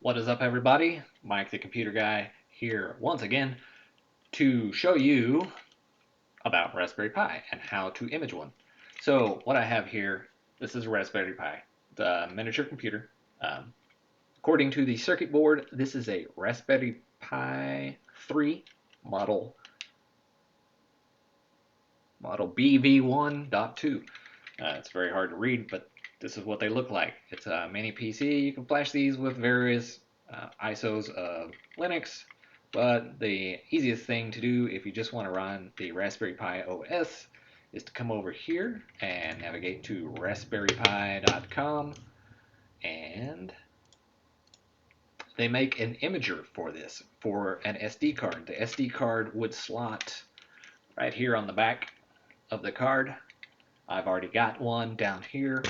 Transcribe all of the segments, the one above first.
What is up, everybody? Mike the Computer Guy here once again to show you about Raspberry Pi and how to image one. So, what I have here, this is a Raspberry Pi, the miniature computer. Um, According to the circuit board, this is a Raspberry Pi 3 model BV1.2. It's very hard to read, but this is what they look like. It's a mini PC. You can flash these with various ISOs of Linux, but the easiest thing to do if you just want to run the Raspberry Pi OS is to come over here and navigate to raspberrypi.com, and they make an imager for this for an SD card. The SD card would slot right here on the back of the card. I've already got one down here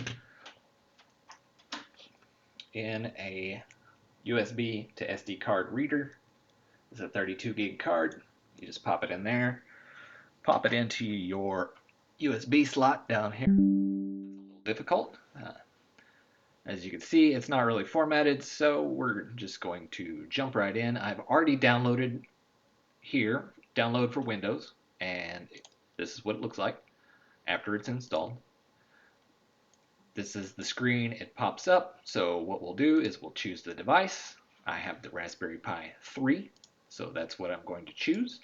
in a USB to SD card reader. It's a 32 gig card. You just pop it in there, pop it into your USB slot down here. It's a little difficult. As you can see, it's not really formatted, so we're just going to jump right in. I've already downloaded here, download for Windows, and this is what it looks like after it's installed. This is the screen it pops up. So what we'll do is we'll choose the device. I have the Raspberry Pi 3, so that's what I'm going to choose.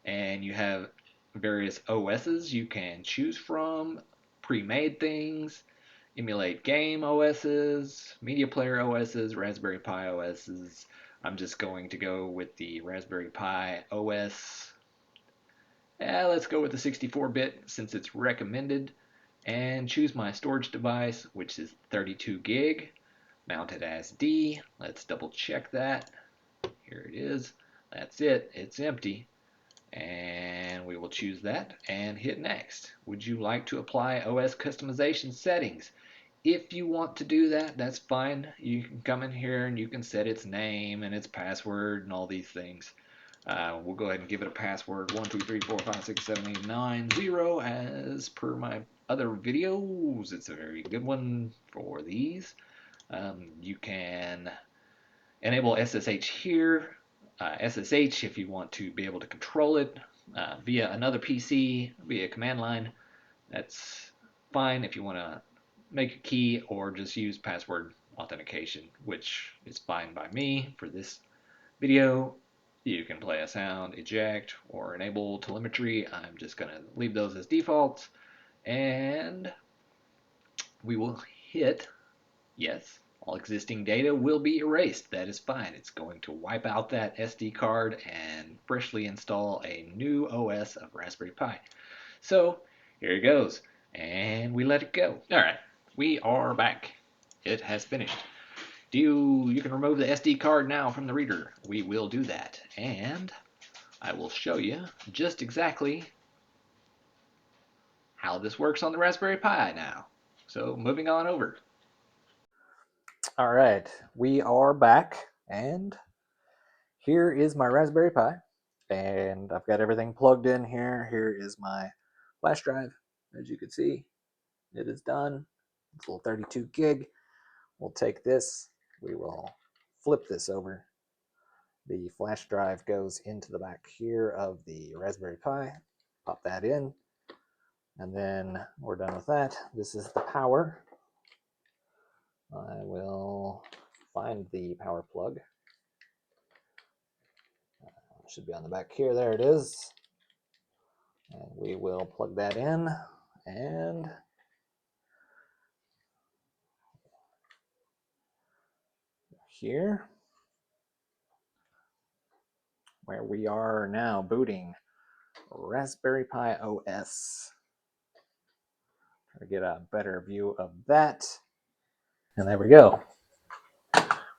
And you have various OSs you can choose from, pre-made things, emulate game OSs, media player OSs, Raspberry Pi OSs. I'm just going to go with the Raspberry Pi OS. Let's go with the 64-bit since it's recommended, and choose my storage device, which is 32 gig, mounted as D. Let's double check that. Here it is. That's it. It's empty. And we will choose that and hit next. Would you like to apply OS customization settings? If you want to do that, that's fine. You can come in here and you can set its name and its password and all these things. We'll go ahead and give it a password 123456789 as per my other videos. It's a very good one for these. You can enable SSH here. SSH if you want to be able to control it via another PC, via command line. That's fine if you want to make a key or just use password authentication, which is fine by me for this video. You can play a sound, eject, or enable telemetry. I'm just going to leave those as defaults. And we will hit yes. All existing data will be erased. That is fine. It's going to wipe out that SD card and freshly install a new OS of Raspberry Pi. So here it goes. And we let it go. All right, we are back. It has finished. You can remove the SD card now from the reader. We will do that. And I will show you just exactly how this works on the Raspberry Pi now. So moving on over. All right, we are back, and here is my Raspberry Pi, and I've got everything plugged in here. Here is my flash drive. As you can see, it is done. It's a little 32 gig. We'll take this, we will flip this over. The flash drive goes into the back here of the Raspberry Pi. Pop that in, and then we're done with that. This is the power. I will find the power plug. Should be on the back here. There it is. And we will plug that in, and here, where we are now booting Raspberry Pi OS. Try to get a better view of that. And there we go.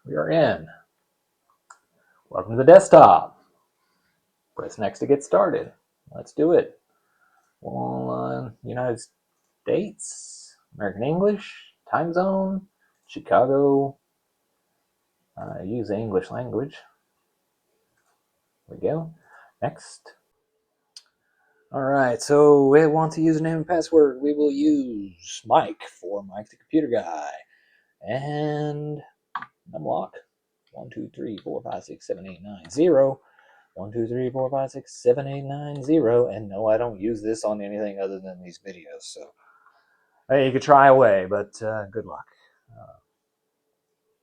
We are in. Welcome to the desktop. Press next to get started. Let's do it. United States, American English, time zone, Chicago. Use the English language. There we go. Next. All right, so we want to use a name and password. We will use Mike for Mike the Computer Guy. And unlock. 1, 2, 3, 4, 5, 6, 7, 8, 9, 0. 1, 2, 3, 4, 5, 6, 7, 8, 9, 0. And no, I don't use this on anything other than these videos. So, hey, you could try away, but good luck.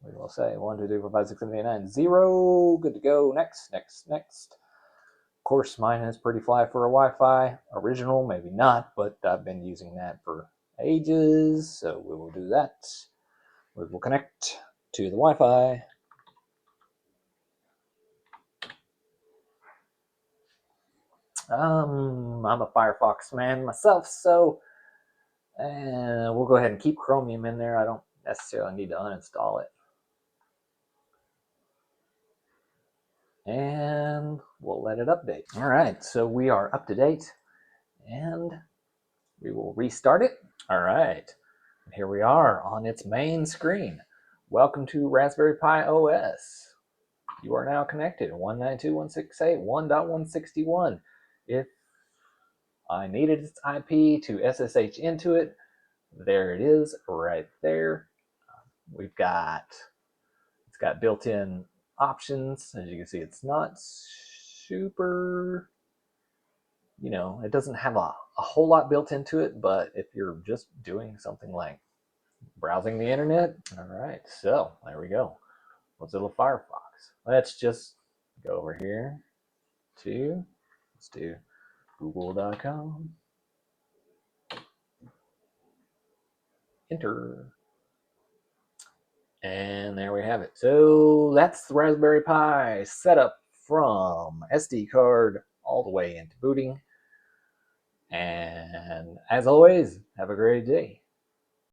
We will say 1, 2, 3, 4, 5, 6, 7, 8, 9, 0. Good to go. Next, next, next. Of course, mine is Pretty Fly for a Wi-Fi. Original, maybe not, but I've been using that for ages. So we will do that. We will connect to the Wi-Fi. I'm a Firefox man myself, so we'll go ahead and keep Chromium in there. I don't necessarily need to uninstall it. And we'll let it update. All right, so we are up to date, and we will restart it. All right, here we are on its main screen. Welcome to Raspberry Pi OS. You are now connected 192.168.1.161. If I needed its IP to SSH into it, there it is right there. It's got built-in options. As you can see, it's not super, it doesn't have a whole lot built into it, but if you're just doing something like browsing the internet, all right, so there we go. Mozilla Firefox. Let's just go over here to, let's do google.com. Enter. And there we have it. So that's the Raspberry Pi setup from SD card all the way into booting. And as always, have a great day.